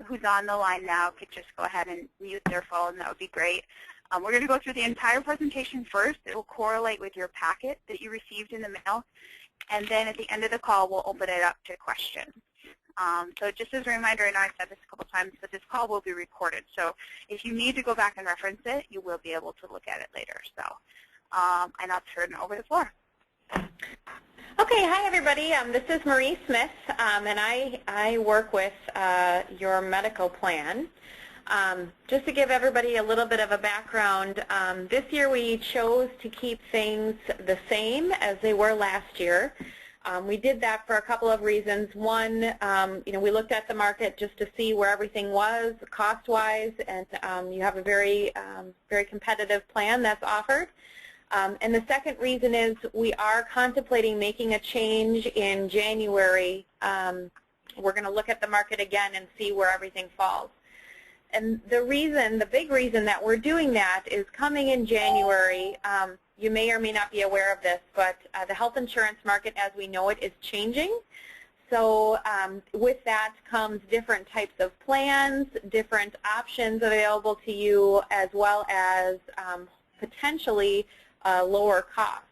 who's on the line now could just go ahead and mute their phone. That would be great. We're going to go through the entire presentation first. It will correlate with your packet that you received in the mail. And then at the end of the call, we'll open it up to questions. So just as a reminder, I know I've said this a couple times, but this call will be recorded. So if you need to go back and reference it, you will be able to look at it later. So and I'll turn over the floor. Okay, hi everybody. This is Marie Smith, and I work with your medical plan. Just to give everybody a little bit of a background, this year we chose to keep things the same as they were last year. We did that for a couple of reasons. One, we looked at the market just to see where everything was cost-wise, and you have a very competitive plan that's offered. And the second reason is we are contemplating making a change in January. We're going to look at the market again and see where everything falls. And the big reason that we're doing that is coming in January, you may or may not be aware of this, but the health insurance market as we know it is changing. So with that comes different types of plans, different options available to you, as well as potentially lower costs.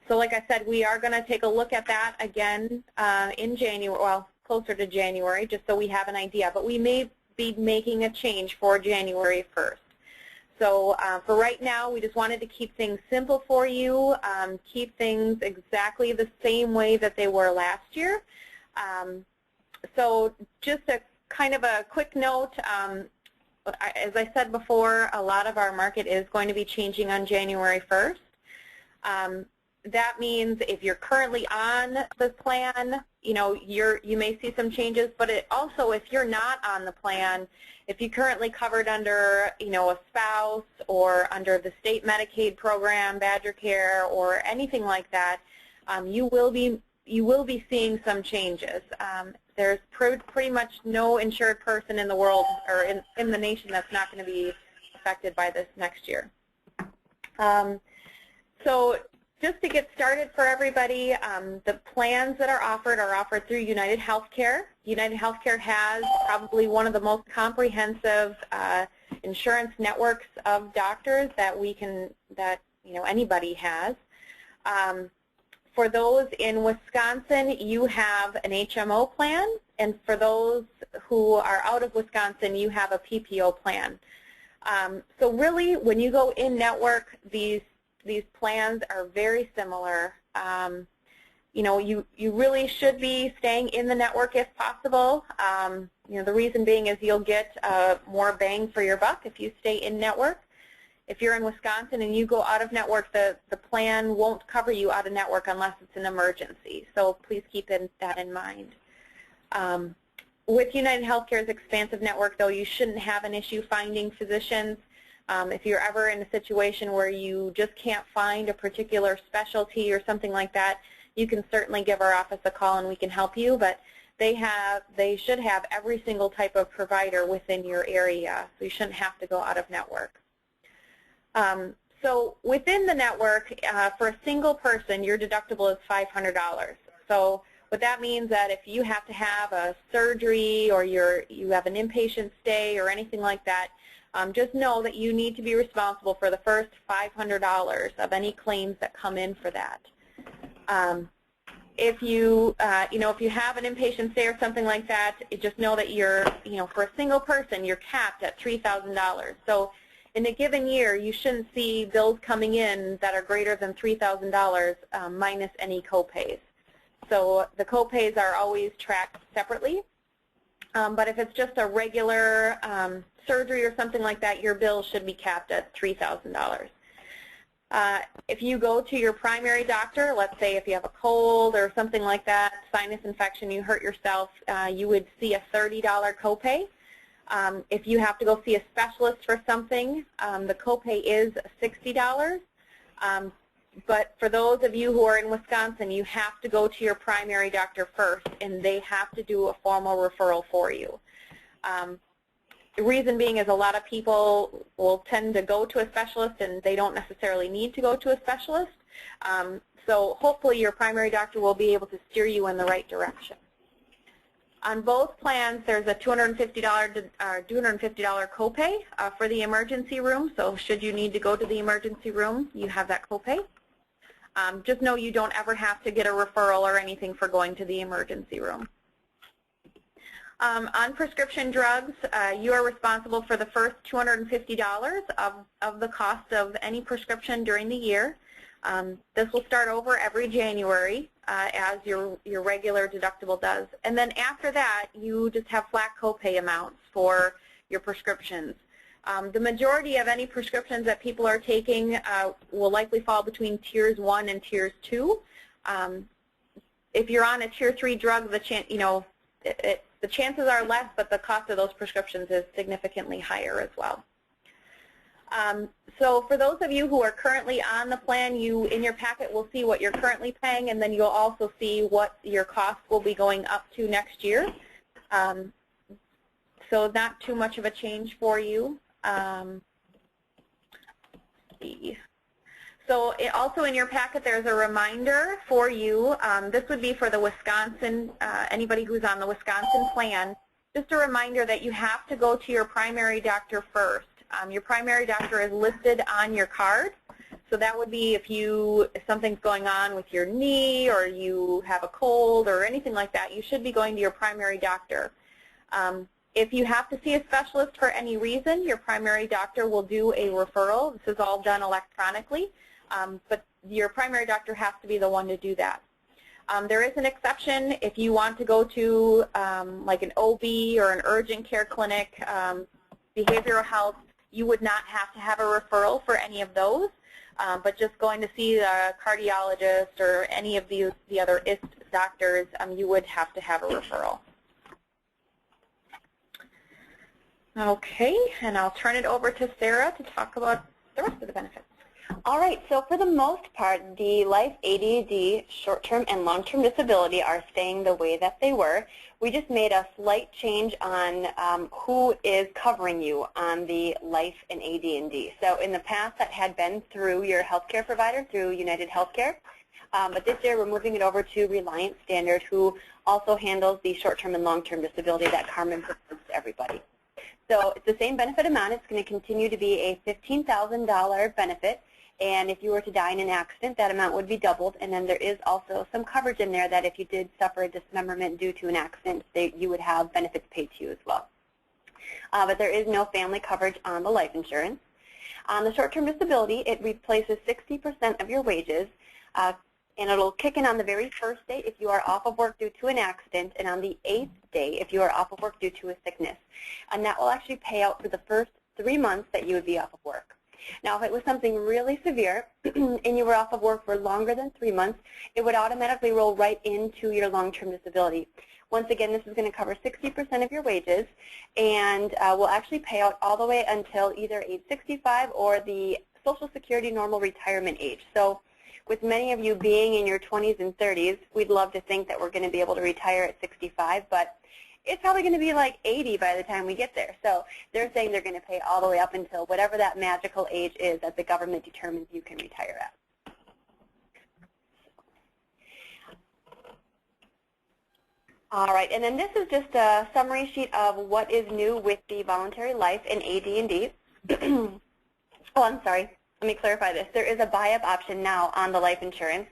So like I said, we are going to take a look at that again in January, well, closer to January, just so we have an idea. But we may be making a change for January 1st. So for right now, we just wanted to keep things simple for you, keep things exactly the same way that they were last year. So just a kind of a quick note, as I said before, a lot of our market is going to be changing on January 1st. That means if you're currently on the plan, you may see some changes, but also if you're not on the plan, if you're currently covered under, a spouse or under the state Medicaid program, Badger Care, or anything like that, you will be seeing some changes. There's pretty much no insured person in the world or in the nation that's not going to be affected by this next year. So just to get started for everybody, the plans that are offered through United Healthcare. United Healthcare has probably one of the most comprehensive insurance networks of doctors that anybody has. For those in Wisconsin, you have an HMO plan, and for those who are out of Wisconsin, you have a PPO plan. So really, when you go in network, these plans are very similar. You really should be staying in the network if possible. The reason being is you'll get more bang for your buck if you stay in network. If you're in Wisconsin and you go out of network, the plan won't cover you out of network unless it's an emergency. So please keep that in mind. With United Healthcare's expansive network, though, you shouldn't have an issue finding physicians. If you're ever in a situation where you just can't find a particular specialty or something like that, you can certainly give our office a call and we can help you. But they should have every single type of provider within your area, so you shouldn't have to go out of network. So within the network, for a single person, your deductible is $500. So what that means that if you have to have a surgery or you have an inpatient stay or anything like that, just know that you need to be responsible for the first $500 of any claims that come in for that. If you have an inpatient stay or something like that, just know that for a single person, you're capped at $3,000. So in a given year, you shouldn't see bills coming in that are greater than $3,000 minus any copays. So the copays are always tracked separately. But if it's just a regular surgery or something like that, your bill should be capped at $3,000. If you go to your primary doctor, let's say if you have a cold or something like that, sinus infection, you hurt yourself, you would see a $30 copay. If you have to go see a specialist for something, the copay is $60. But for those of you who are in Wisconsin, you have to go to your primary doctor first, and they have to do a formal referral for you. The reason being is a lot of people will tend to go to a specialist, and they don't necessarily need to go to a specialist. So hopefully your primary doctor will be able to steer you in the right direction. On both plans, there's a $250 copay for the emergency room. So should you need to go to the emergency room, you have that copay. Just know you don't ever have to get a referral or anything for going to the emergency room. On prescription drugs, you are responsible for the first $250 of the cost of any prescription during the year. This will start over every January as your regular deductible does. And then after that, you just have flat copay amounts for your prescriptions. The majority of any prescriptions that people are taking will likely fall between tiers 1 and tiers 2. If you're on a tier 3 drug, the chances are less, but the cost of those prescriptions is significantly higher as well. So for those of you who are currently on the plan, you in your packet will see what you're currently paying, and then you'll also see what your cost will be going up to next year. So not too much of a change for you. Let's see. So also in your packet there's a reminder for you. This would be for the Wisconsin, anybody who's on the Wisconsin plan. Just a reminder that you have to go to your primary doctor first. Your primary doctor is listed on your card. So that would be if something's going on with your knee or you have a cold or anything like that, you should be going to your primary doctor. If you have to see a specialist for any reason, your primary doctor will do a referral. This is all done electronically, but your primary doctor has to be the one to do that. There is an exception if you want to go to like an OB or an urgent care clinic, behavioral health. You would not have to have a referral for any of those, but just going to see a cardiologist or any of the other IST doctors, you would have to have a referral. Okay, and I'll turn it over to Sarah to talk about the rest of the benefits. All right, so for the most part, the life AD&D short-term and long-term disability are staying the way that they were. We just made a slight change on who is covering you on the life and AD&D. So in the past, that had been through your healthcare provider, through United Healthcare. But this year, we're moving it over to Reliant Standard, who also handles the short-term and long-term disability that Carmen provides to everybody. So it's the same benefit amount. It's going to continue to be a $15,000 benefit. And if you were to die in an accident, that amount would be doubled. And then there is also some coverage in there that if you did suffer a dismemberment due to an accident, you would have benefits paid to you as well. But there is no family coverage on the life insurance. On the short-term disability, it replaces 60% of your wages. And it'll kick in on the very first day if you are off of work due to an accident, and on the 8th day if you are off of work due to a sickness. And that will actually pay out for the first 3 months that you would be off of work. Now, if it was something really severe and you were off of work for longer than 3 months, it would automatically roll right into your long-term disability. Once again, this is going to cover 60% of your wages, and will actually pay out all the way until either age 65 or the Social Security normal retirement age. So with many of you being in your 20s and 30s, we'd love to think that we're going to be able to retire at 65, but it's probably going to be like 80 by the time we get there. So they're saying they're going to pay all the way up until whatever that magical age is that the government determines you can retire at. All right, and then this is just a summary sheet of what is new with the voluntary life and AD&D. Oh, I'm sorry. Let me clarify this. There is a buy-up option now on the life insurance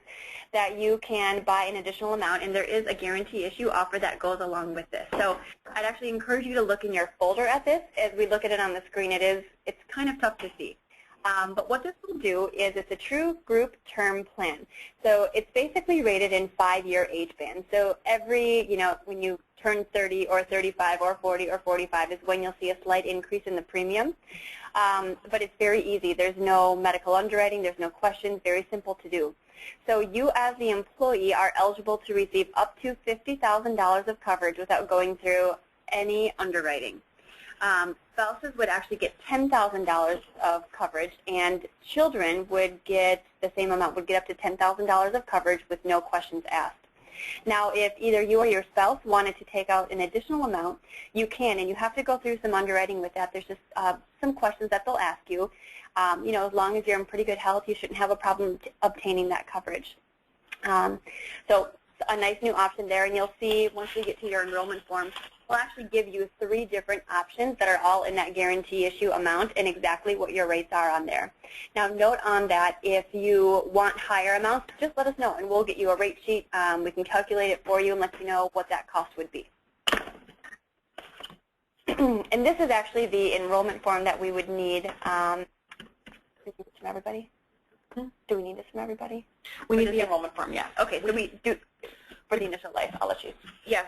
that you can buy an additional amount, and there is a guarantee issue offer that goes along with this. So I'd actually encourage you to look in your folder at this. As we look at it on the screen, it's kind of tough to see. But what this will do is it's a true group term plan. So it's basically rated in 5-year age bands. So every, when you turn 30 or 35 or 40 or 45 is when you'll see a slight increase in the premium. But it's very easy. There's no medical underwriting. There's no questions. Very simple to do. So you as the employee are eligible to receive up to $50,000 of coverage without going through any underwriting. Spouses would actually get $10,000 of coverage, and children would get the same amount, would get up to $10,000 of coverage with no questions asked. Now, if either you or your spouse wanted to take out an additional amount, you can, and you have to go through some underwriting with that. There's just some questions that they'll ask you. As long as you're in pretty good health, you shouldn't have a problem obtaining that coverage. So a nice new option there, and you'll see once we get to your enrollment form, we'll actually give you 3 different options that are all in that guarantee issue amount and exactly what your rates are on there. Now note on that, if you want higher amounts, just let us know and we'll get you a rate sheet. We can calculate it for you and let you know what that cost would be. And this is actually the enrollment form that we would need. From everybody? Do we need this from everybody? We need the enrollment form, yes. Okay, so we do for the initial life. I'll let you. Yes,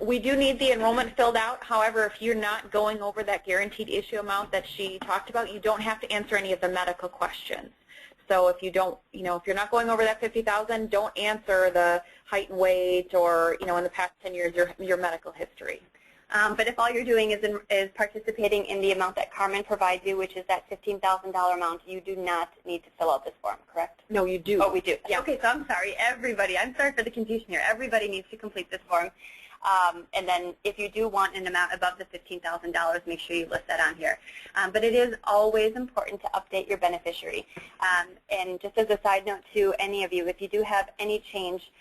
we do need the enrollment filled out. However, if you're not going over that guaranteed issue amount that she talked about, you don't have to answer any of the medical questions. So if you don't, if you're not going over that $50,000, don't answer the height and weight or, in the past 10 years, your medical history. But if all you're doing is participating in the amount that Carmen provides you, which is that $15,000 amount, you do not need to fill out this form, correct? No, you do. Oh, we do. Yeah. Okay, so I'm sorry, everybody. I'm sorry for the confusion here. Everybody needs to complete this form. And then if you do want an amount above the $15,000, make sure you list that on here. But it is always important to update your beneficiary. And just as a side note to any of you, if you do have any change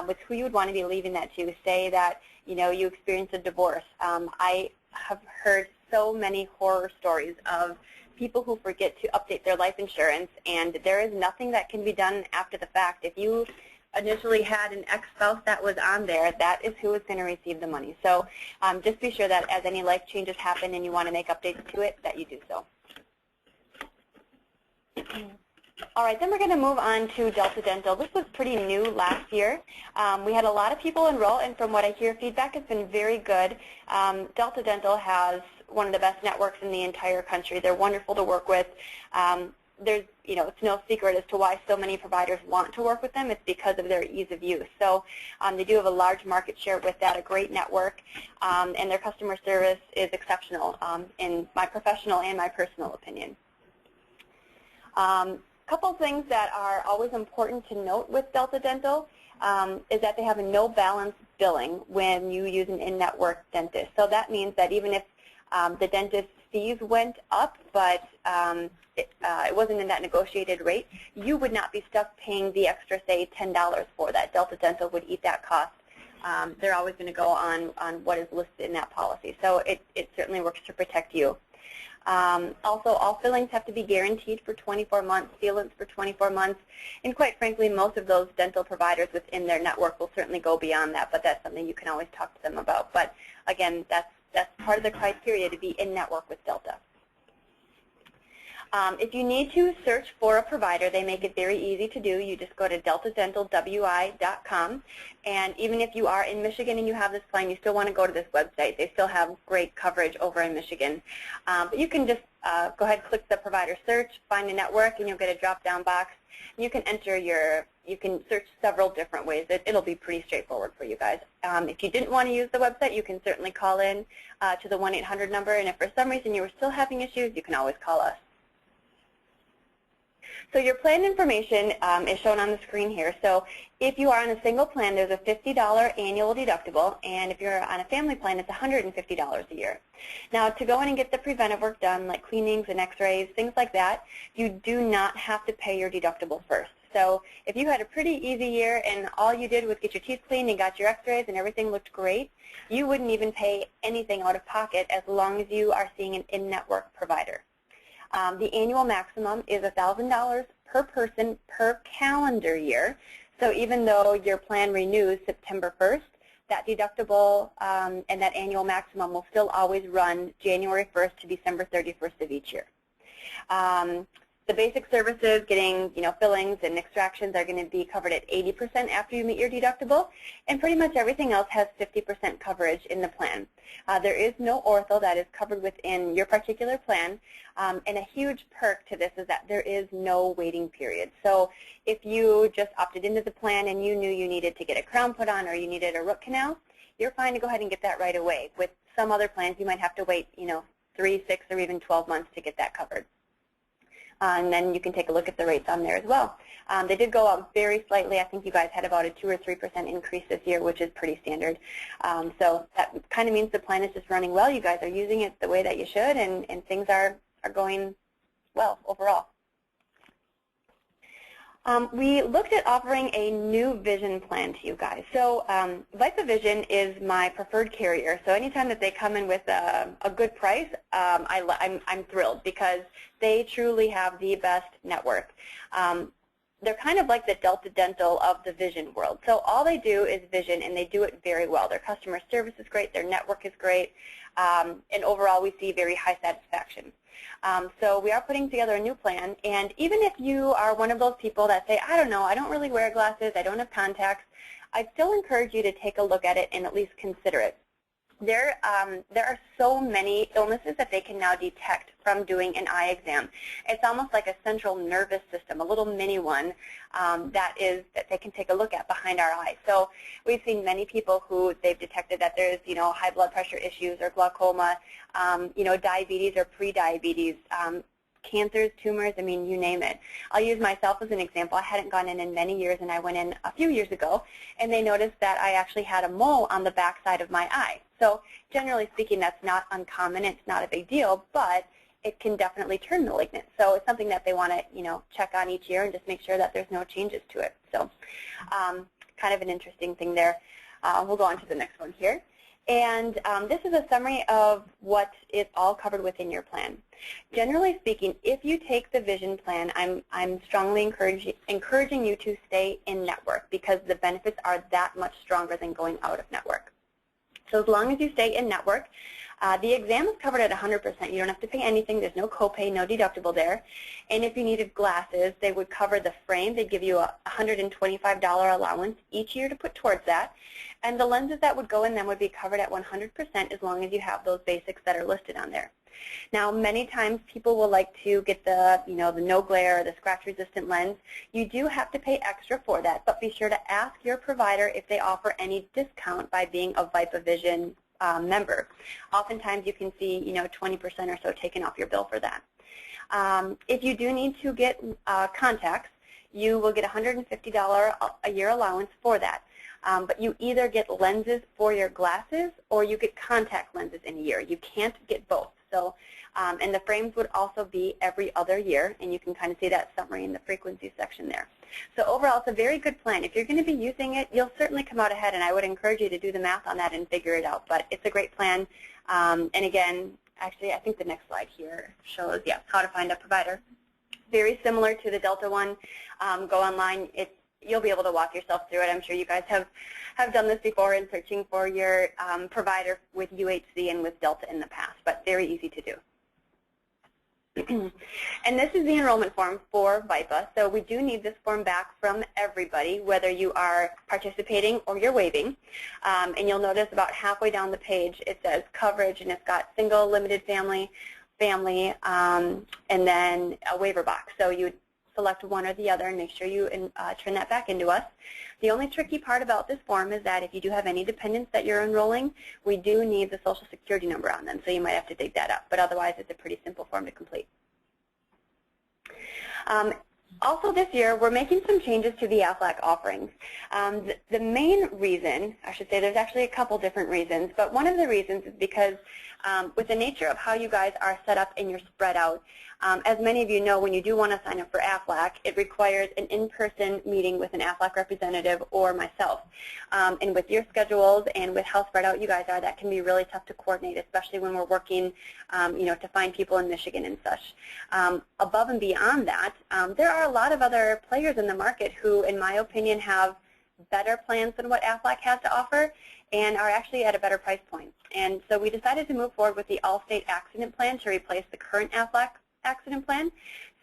with who you would want to be leaving that to, say that you experienced a divorce. I have heard so many horror stories of people who forget to update their life insurance, and there is nothing that can be done after the fact. If you initially had an ex-spouse that was on there, that is who is going to receive the money. So just be sure that as any life changes happen and you want to make updates to it, that you do so. All right, then we're going to move on to Delta Dental. This was pretty new last year. We had a lot of people enroll, and from what I hear, feedback has been very good. Delta Dental has one of the best networks in the entire country. They're wonderful to work with. There's, it's no secret as to why so many providers want to work with them. It's because of their ease of use. So they do have a large market share with that, a great network, and their customer service is exceptional in my professional and my personal opinion. Couple things that are always important to note with Delta Dental is that they have a no balance billing when you use an in-network dentist. So that means that even if the dentist's fees went up, but it wasn't in that negotiated rate, you would not be stuck paying the extra, say, $10 for that. Delta Dental would eat that cost. They're always going to go on what is listed in that policy. So it certainly works to protect you. Also, all fillings have to be guaranteed for 24 months, sealants for 24 months, and quite frankly, most of those dental providers within their network will certainly go beyond that, but that's something you can always talk to them about. But again, that's part of the criteria to be in network with Delta. If you need to search for a provider, they make it very easy to do. You just go to deltadentalwi.com, and even if you are in Michigan and you have this plan, you still want to go to this website. They still have great coverage over in Michigan. But you can just go ahead and click the provider search, find a network, and you'll get a drop-down box. You can enter you can search several different ways. It'll be pretty straightforward for you guys. If you didn't want to use the website, you can certainly call in to the 1-800 number, and if for some reason you were still having issues, you can always call us. So your plan information is shown on the screen here. So if you are on a single plan, there's a $50 annual deductible, and if you're on a family plan, it's $150 a year. Now, to go in and get the preventive work done, like cleanings and x-rays, things like that, you do not have to pay your deductible first. So if you had a pretty easy year and all you did was get your teeth cleaned and got your x-rays and everything looked great, you wouldn't even pay anything out of pocket as long as you are seeing an in-network provider. The annual maximum is $1,000 per person per calendar year. So even though your plan renews September 1st, that deductible and that annual maximum will still always run January 1st to December 31st of each year. The basic services, getting fillings and extractions, are going to be covered at 80% after you meet your deductible, and pretty much everything else has 50% coverage in the plan. There is no ortho that is covered within your particular plan, and a huge perk to this is that there is no waiting period. So if you just opted into the plan and you knew you needed to get a crown put on or you needed a root canal, you're fine to go ahead and get that right away. With some other plans, you might have to wait 3, 6, or even 12 months to get that covered. And then you can take a look at the rates on there as well. They did go up very slightly. I think you guys had about a 2 or 3% increase this year, which is pretty standard. So that kind of means the plan is just running well. You guys are using it the way that you should, and things are going well overall. We looked at offering a new vision plan to you guys. So Vipa Vision is my preferred carrier. So anytime that they come in with a good price, I'm thrilled because they truly have the best network. They're kind of like the Delta Dental of the vision world. So all they do is vision, and they do it very well. Their customer service is great. Their network is great. And overall, we see very high satisfaction. So we are putting together a new plan, and even if you are one of those people that say, I don't know, I don't really wear glasses, I don't have contacts, I'd still encourage you to take a look at it and at least consider it. There are so many illnesses that they can now detect from doing an eye exam. It's almost like a central nervous system, a little mini one that they can take a look at behind our eye. So we've seen many people who they've detected that there's high blood pressure issues or glaucoma, diabetes or pre-diabetes, cancers, tumors, I mean, you name it. I'll use myself as an example. I hadn't gone in many years, and I went in a few years ago, and they noticed that I actually had a mole on the back side of my eye. So generally speaking, that's not uncommon. It's not a big deal, but it can definitely turn malignant. So it's something that they want to, check on each year and just make sure that there's no changes to it. So kind of an interesting thing there. We'll go on to the next one here. And this is a summary of what is all covered within your plan. Generally speaking, if you take the vision plan, I'm strongly encouraging you to stay in network because the benefits are that much stronger than going out of network. So as long as you stay in network, the exam is covered at 100%. You don't have to pay anything. There's no copay, no deductible there. And if you needed glasses, they would cover the frame. They'd give you a $125 allowance each year to put towards that. And the lenses that would go in them would be covered at 100% as long as you have those basics that are listed on there. Now, many times people will like to get the, the no glare or the scratch-resistant lens. You do have to pay extra for that, but be sure to ask your provider if they offer any discount by being a Vipa Vision member. Oftentimes you can see 20% or so taken off your bill for that. If you do need to get contacts, you will get $150 a year allowance for that. But you either get lenses for your glasses or you get contact lenses in a year. You can't get both. So, and the frames would also be every other year, and you can kind of see that summary in the frequency section there. So overall, it's a very good plan. If you're going to be using it, you'll certainly come out ahead, and I would encourage you to do the math on that and figure it out. But it's a great plan. And again, actually, I think the next slide here shows, yeah, how to find a provider. Very similar to the Delta one. Go online. You'll be able to walk yourself through it. I'm sure you guys have done this before in searching for your provider with UHC and with Delta in the past, but very easy to do. And this is the enrollment form for Vipa. So we do need this form back from everybody, whether you are participating or you're waiving. And you'll notice about halfway down the page it says coverage, and it's got single, limited family, and then a waiver box. So you would select one or the other and make sure you turn that back into us. The only tricky part about this form is that if you do have any dependents that you're enrolling, we do need the Social Security number on them, so you might have to dig that up. But otherwise, it's a pretty simple form to complete. Also this year, we're making some changes to the AFLAC offerings. The main reason, I should say there's actually a couple different reasons, but one of the reasons is because with the nature of how you guys are set up and you're spread out, as many of you know, when you do want to sign up for AFLAC, it requires an in-person meeting with an AFLAC representative or myself. And with your schedules and with how spread out you guys are, that can be really tough to coordinate, especially when we're working, to find people in Michigan and such. Above and beyond that, there are a lot of other players in the market who, in my opinion, have better plans than what AFLAC has to offer and are actually at a better price point. And so we decided to move forward with the Allstate Accident Plan to replace the current AFLAC Accident Plan.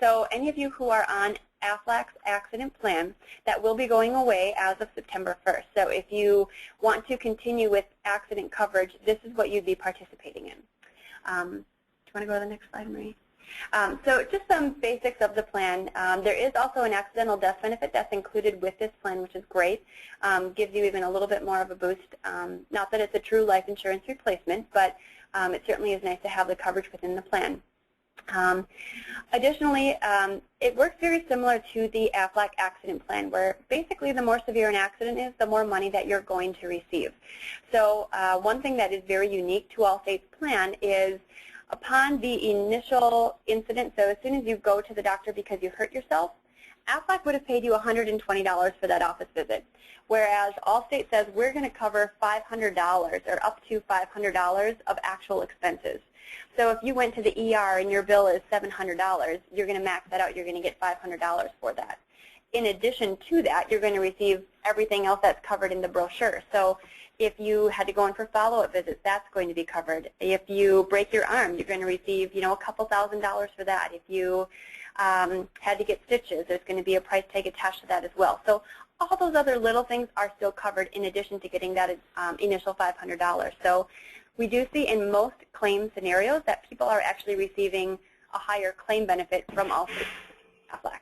So any of you who are on AFLAC's Accident Plan, that will be going away as of September 1st. So if you want to continue with accident coverage, this is what you'd be participating in. Do you want to go to the next slide, Marie? So just some basics of the plan. There is also an accidental death benefit that's included with this plan, which is great. Gives you even a little bit more of a boost. Not that it's a true life insurance replacement, but it certainly is nice to have the coverage within the plan. Additionally, it works very similar to the AFLAC accident plan, where basically the more severe an accident is, the more money that you're going to receive. So one thing that is very unique to Allstate's plan is upon the initial incident, so as soon as you go to the doctor because you hurt yourself, Aflac would have paid you $120 for that office visit, whereas Allstate says we're going to cover $500 or up to $500 of actual expenses. So if you went to the ER and your bill is $700, you're going to max that out. You're going to get $500 for that. In addition to that, you're going to receive everything else that's covered in the brochure. So if you had to go in for follow-up visits, that's going to be covered. If you break your arm, you're going to receive, a couple $1,000s for that. If you had to get stitches, there's going to be a price tag attached to that as well. So all those other little things are still covered in addition to getting that initial $500. So we do see in most claim scenarios that people are actually receiving a higher claim benefit from Allstate Aflac.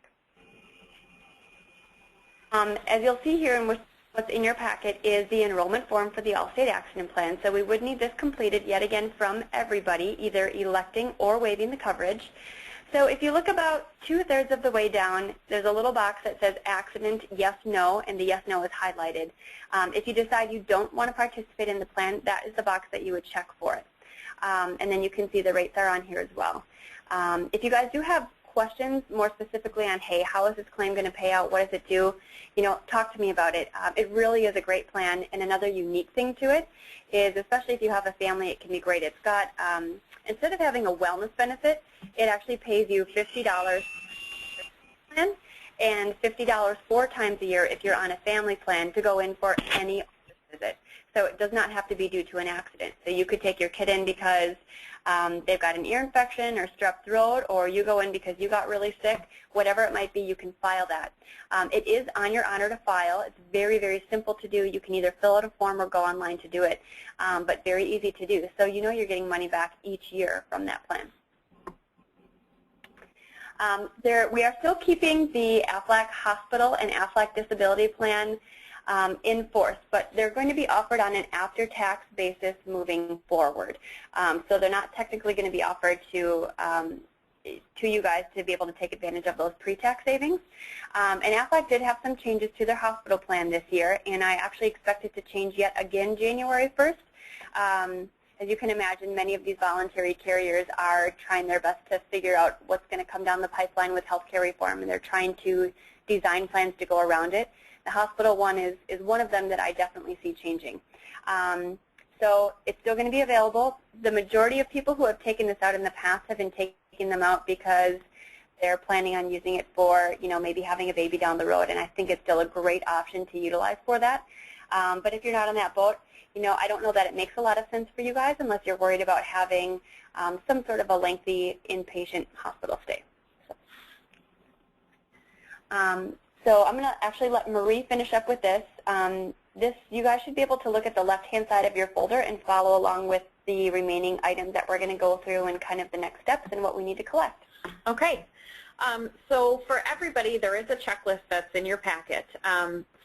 As you'll see here, and what's in your packet is the enrollment form for the Allstate Accident Plan. So we would need this completed yet again from everybody, either electing or waiving the coverage. So if you look about 2/3 of the way down, there's a little box that says accident, yes, no, and the yes, no is highlighted. If you decide you don't want to participate in the plan, that is the box that you would check for it. And then you can see the rates are on here as well. If you guys do have questions more specifically on, hey, how is this claim going to pay out, what does it do, talk to me about it. It really is a great plan, and another unique thing to it is, especially if you have a family, it can be great. It's got, instead of having a wellness benefit, it actually pays you $50 plan and $50 4 times a year if you're on a family plan to go in for any office visit. So it does not have to be due to an accident. So you could take your kid in because they've got an ear infection or strep throat, or you go in because you got really sick. Whatever it might be, you can file that. It is on your honor to file. It's very, very simple to do. You can either fill out a form or go online to do it, but very easy to do. So you know you're getting money back each year from that plan. We are still keeping the Aflac Hospital and Aflac Disability Plan in force, but they're going to be offered on an after-tax basis moving forward. So they're not technically going to be offered to you guys to be able to take advantage of those pre-tax savings. And Aflac did have some changes to their hospital plan this year, and I actually expect it to change yet again January 1st. As you can imagine, many of these voluntary carriers are trying their best to figure out what's going to come down the pipeline with healthcare reform, and they're trying to design plans to go around it. The hospital one is one of them that I definitely see changing. So it's still going to be available. The majority of people who have taken this out in the past have been taking them out because they're planning on using it for, maybe having a baby down the road, and I think it's still a great option to utilize for that. But if you're not on that boat, I don't know that it makes a lot of sense for you guys unless you're worried about having some sort of a lengthy inpatient hospital stay. So I'm going to actually let Marie finish up with this. You guys should be able to look at the left-hand side of your folder and follow along with the remaining items that we're going to go through and kind of the next steps and what we need to collect. Okay. So for everybody, there is a checklist that's in your packet.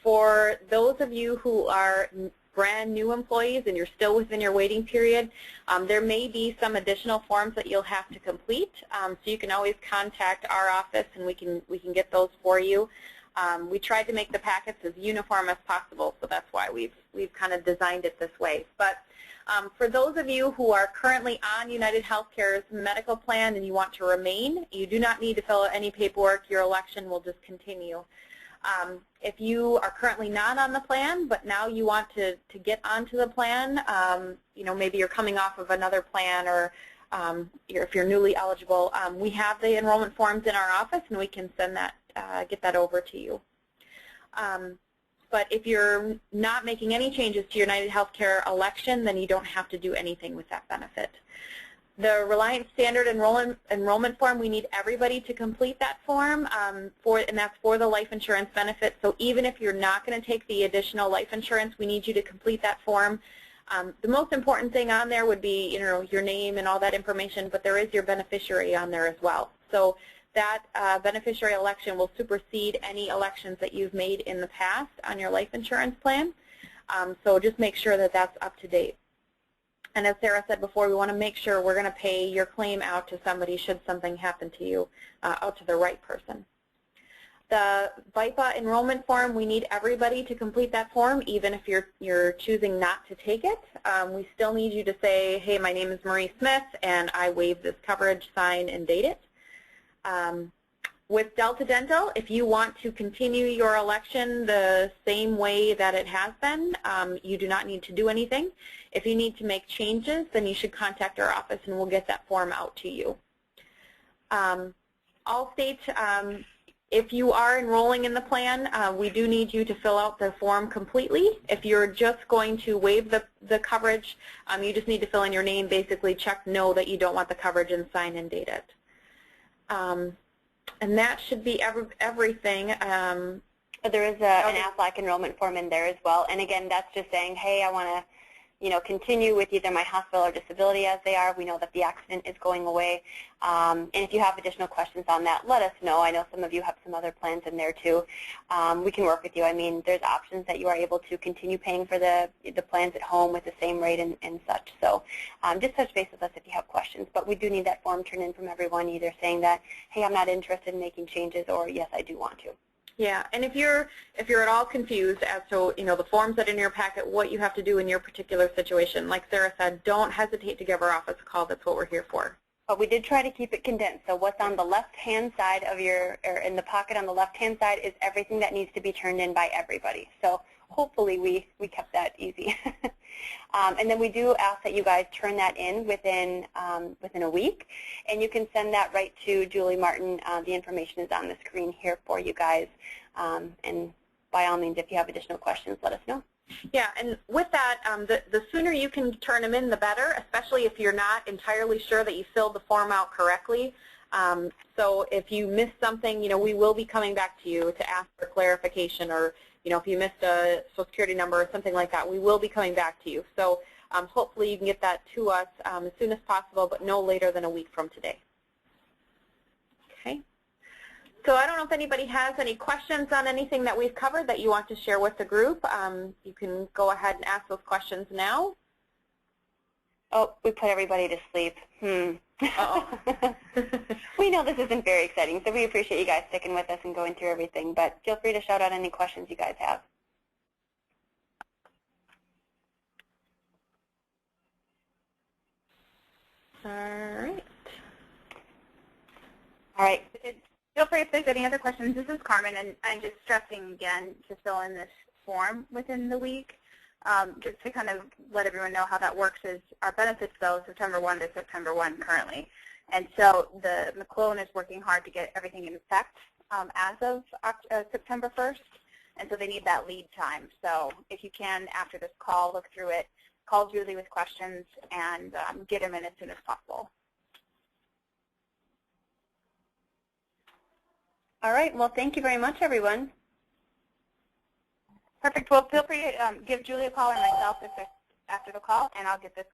For those of you who are brand new employees and you're still within your waiting period, there may be some additional forms that you'll have to complete. So you can always contact our office and we can get those for you. We tried to make the packets as uniform as possible, so that's why we've kind of designed it this way. But for those of you who are currently on United Healthcare's medical plan and you want to remain, you do not need to fill out any paperwork. Your election will just continue. If you are currently not on the plan, but now you want to get onto the plan, maybe you're coming off of another plan, or if you're newly eligible, we have the enrollment forms in our office and we can send that, get that over to you. But if you're not making any changes to your United Healthcare election, then you don't have to do anything with that benefit. The Reliance Standard enrollment form, we need everybody to complete that form, and that's for the life insurance benefit. So even if you're not going to take the additional life insurance, we need you to complete that form. The most important thing on there would be, your name and all that information, but there is your beneficiary on there as well. So that beneficiary election will supersede any elections that you've made in the past on your life insurance plan. So just make sure that that's up to date. And as Sarah said before, we want to make sure we're going to pay your claim out to somebody should something happen to you, out to the right person. The VIPA enrollment form, we need everybody to complete that form, even if you're choosing not to take it. We still need you to say, hey, my name is Marie Smith, and I waive this coverage, sign, and date it. With Delta Dental, if you want to continue your election the same way that it has been, you do not need to do anything. If you need to make changes, then you should contact our office and we'll get that form out to you. Allstate, if you are enrolling in the plan, we do need you to fill out the form completely. If you're just going to waive the coverage, you just need to fill in your name, basically check no that you don't want the coverage and sign and date it. And that should be everything. There is an Aflac enrollment form in there as well. And again, that's just saying, hey, I want to continue with either my hospital or disability as they are. We know that the accident is going away. And if you have additional questions on that, let us know. I know some of you have some other plans in there too. We can work with you. I mean, there's options that you are able to continue paying for the plans at home with the same rate and such. So just touch base with us if you have questions. But we do need that form turned in from everyone, either saying that, hey, I'm not interested in making changes, or yes, I do want to. Yeah, and if you're at all confused as to the forms that are in your packet, what you have to do in your particular situation, like Sarah said, don't hesitate to give our office a call. That's what we're here for. But we did try to keep it condensed. So what's on the left-hand side of or in the pocket on the left-hand side is everything that needs to be turned in by everybody. So hopefully we kept that easy. And then we do ask that you guys turn that in within a week, and you can send that right to Julie Martin. The information is on the screen here for you guys. And by all means, if you have additional questions, let us know. Yeah, and with that, the sooner you can turn them in, the better, especially if you're not entirely sure that you filled the form out correctly. So if you missed something, we will be coming back to you to ask for clarification, or if you missed a Social Security number or something like that, we will be coming back to you. So hopefully you can get that to us as soon as possible, but no later than a week from today. Okay. So I don't know if anybody has any questions on anything that we've covered that you want to share with the group. You can go ahead and ask those questions now. Oh, we put everybody to sleep. Uh-oh. We know this isn't very exciting, so we appreciate you guys sticking with us and going through everything, but feel free to shout out any questions you guys have. All right. All right. Feel free if there's any other questions. This is Carmen, and I'm just stressing again to fill in this form within the week. Just to kind of let everyone know how that works is our benefits go September 1 to September 1 currently. And so the McClellan is working hard to get everything in effect as of September 1st. And so they need that lead time. So if you can, after this call, look through it, call Julie with questions, and get them in as soon as possible. All right. Well, thank you very much, everyone. Perfect. Well, feel free to give Julie a call or myself after the call, and I'll get this